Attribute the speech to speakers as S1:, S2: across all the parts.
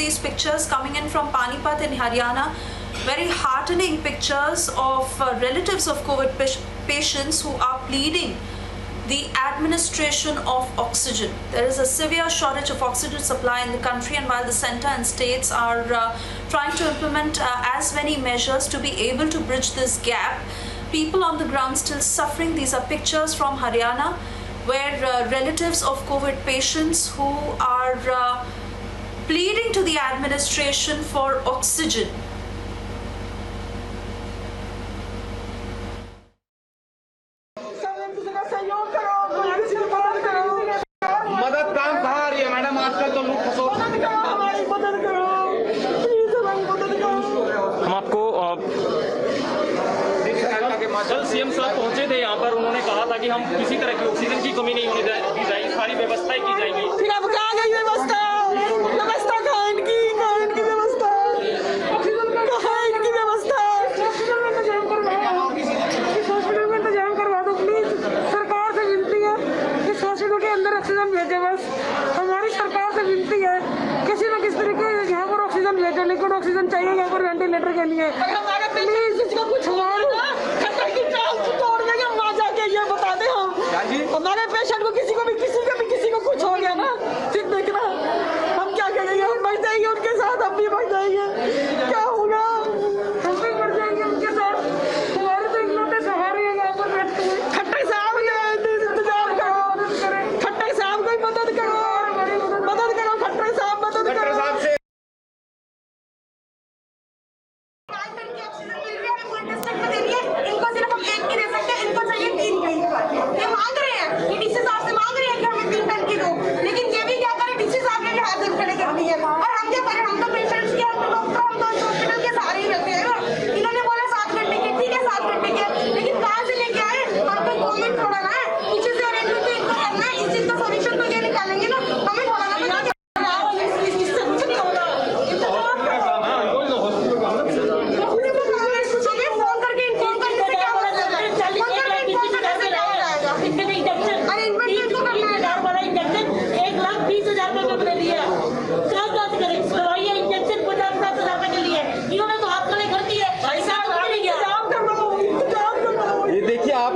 S1: these pictures coming in from Panipat in Haryana. Very heartening pictures of relatives of COVID patients who are pleading the administration of oxygen. There is a severe shortage of oxygen supply in the country, and while the centre and states are trying to implement as many measures to be able to bridge this gap, people on the ground still suffering. These are pictures from Haryana where relatives of COVID patients who are pleading to the administration for oxygen.
S2: मदद काम कहाँ आ रही है madam? आजकल तो लोग
S3: हम आपको कल सीएम साहब पहुंचे थे यहाँ पर, उन्होंने कहा था कि हम किसी तरह की ऑक्सीजन की कमी नहीं होने दी जाएगी, सारी व्यवस्थाएं की जाएंगी।
S4: फिर अब कहाँ गई व्यवस्था कहाँ इनकी व्यवस्था कहाँ इनकी व्यवस्था? इस हॉस्पिटल में इंतजाम करवा दो प्लीज। सरकार से विनती है इस हॉस्पिटल के अंदर ऑक्सीजन भेजे। बस हमारी सरकार से विनती है किसी न किसी तरीके यहाँ पर ऑक्सीजन भेजे। लिक्विड ऑक्सीजन चाहिए यहाँ पर वेंटिलेटर के लिए प्लीज। इसका कुछ तोड़ देंगे वहाँ जाके, ये बता दे हम हमारे पेशेंट को किसी को कुछ हो गया ना, फिर देखना हम क्या करेंगे। हम मर जाएंगे उनके साथ, हम भी मर जाएंगे। क्या होगा? हम भी मर जाएंगे उनके साथ। हमारे तो इकलौते सहारे हैं यहाँ पर बैठते हुए। खट्टर साहब इंतजाम करो, खट्टर साहब कोई मदद करो, खट्टर साहब मदद करो।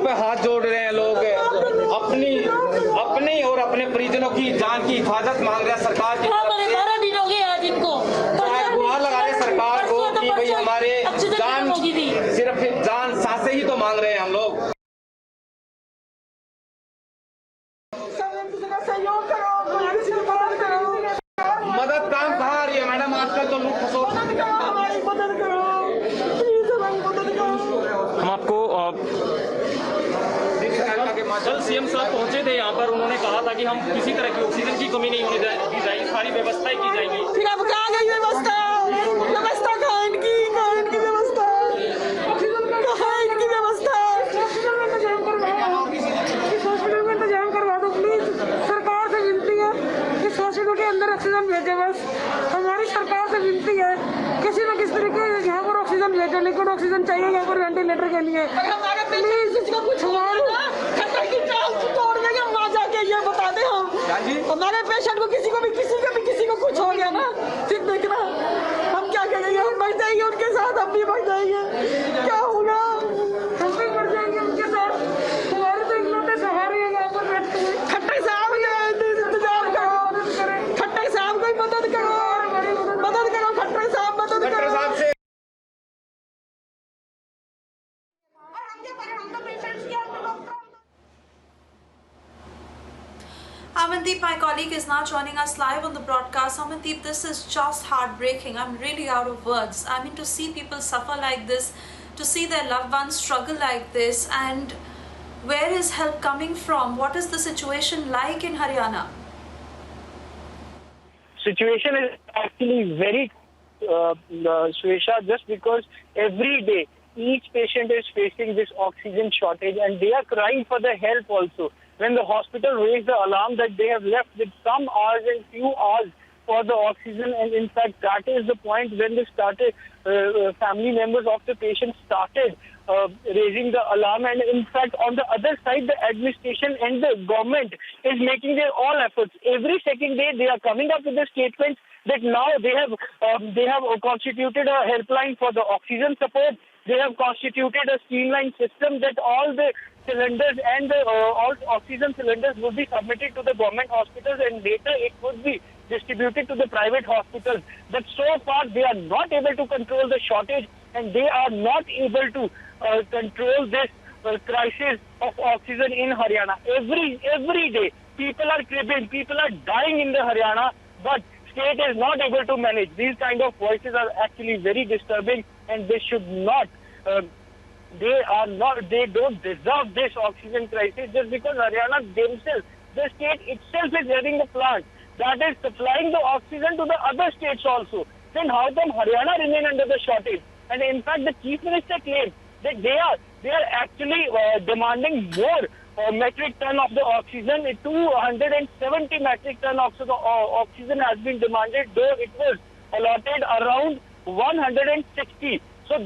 S2: हाथ जोड़ रहे हैं लोग, अपनी और अपने परिजनों की जान की हिफाजत मांग रहे हैं सरकार की तरफ से।
S4: 12 दिन हो गए आज इनको,
S2: गुहार लगा रहे सरकार को कि भाई हमारे जान, सिर्फ जान सांसें ही तो मांग रहे हैं हम लोग। मदद काम कहाँ आ रही है मैडम? आजकल तो लोग
S3: हम आपको कल सीएम साहब पहुंचे थे यहाँ पर, उन्होंने कहा था कि हम किसी तरह की ऑक्सीजन की कमी नहीं होने दी जाएगी, सारी व्यवस्थाएं की जाएंगी।
S4: फिर अब कहाँ गई व्यवस्था कहाँ इनकी व्यवस्था कहाँ इनकी व्यवस्था? इस हॉस्पिटल में इंतजाम करवा दो प्लीज। सरकार से विनती है इस हॉस्पिटल के अंदर ऑक्सीजन भेजे। बस हमारी सरकार से विनती है किसी न किसी तरीके यहाँ पर ऑक्सीजन भेजे। लिक्विड ऑक्सीजन चाहिए यहाँ पर वेंटिलेटर के लिए प्लीज। इसका कुछ तोड़ देंगे वहाँ जाके, ये बता दे हम हमारे पेशेंट को किसी को कुछ हो गया ना, फिर देखना हम क्या करेंगे। हम मर जाएंगे उनके साथ, हम भी मर जाएंगे। क्या होगा? हम भी मर जाएंगे उनके साथ। हमारे तो इकलौते सहारे हैं यहाँ पर बैठते हुए। खट्टर साहब इंतजाम करो, खट्टर साहब कोई मदद करो, खट्टर साहब मदद करो।
S1: Amandeep, my colleague, is now joining us live on the broadcast. Amandeep, this is just heartbreaking. I'm really out of words. I mean, to see people suffer like this, to see their loved ones struggle like this, and where is help coming from? What is the situation like in Haryana?
S5: Situation is actually very, Swesha, just because every day each patient is facing this oxygen shortage and they are crying for the help also. When the hospital raised the alarm that they have left with some hours and few hours for the oxygen, and in fact that is the point when they started, family members of the patient started raising the alarm, and in fact on the other side the administration and the government is making their all efforts. Every second day they are coming up with the statements that now they have constituted a helpline for the oxygen support. They have constituted a streamlined system that all the cylinders and all oxygen cylinders would be submitted to the government hospitals, and later it would be distributed to the private hospitals. But so far they are not able to control the shortage, and they are not able to control this crisis of oxygen in Haryana. Every day people are cribbing, people are dying in the Haryana, but state is not able to manage. These kind of voices are actually very disturbing, and they should not. They don't deserve this oxygen crisis just because Haryana themselves, the state itself is having the plant that is supplying the oxygen to the other states also. Then how come Haryana remain under the shortage? And in fact, the Chief Minister claims that they are actually demanding more metric ton of the oxygen. 270 metric ton of the oxygen has been demanded, though it was allotted around 160. So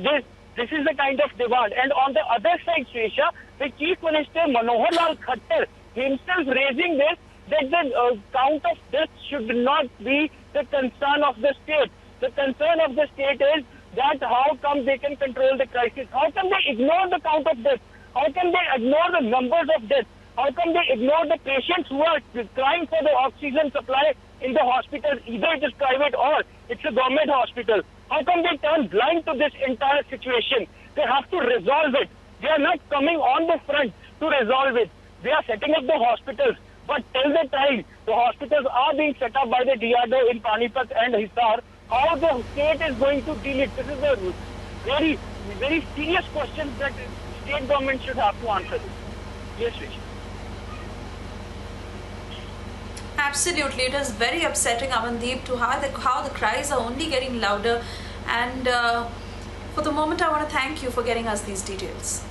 S5: this is the kind of demand. And on the other side, Shresha, the Chief Minister Manohar Lal Khattar himself raising this, that the count of deaths should not be the concern of the state. The concern of the state is that how come they can control the crisis? How come they ignore the count of deaths? How come they ignore the numbers of deaths? How come they ignore the patients who are crying for the oxygen supply in the hospitals, either it is private or it's a government hospital? How come they turn blind to this entire situation? They have to resolve it. They are not coming on the front to resolve it. They are setting up the hospitals. But till the time the hospitals are being set up by the DRDO in Panipat and Hisar, how the state is going to deal it? This is a very, very serious question that state government should have to answer. Yes, Rishi.
S1: Absolutely, it is very upsetting, Amandeep, to how the cries are only getting louder. And for the moment, I want to thank you for getting us these details.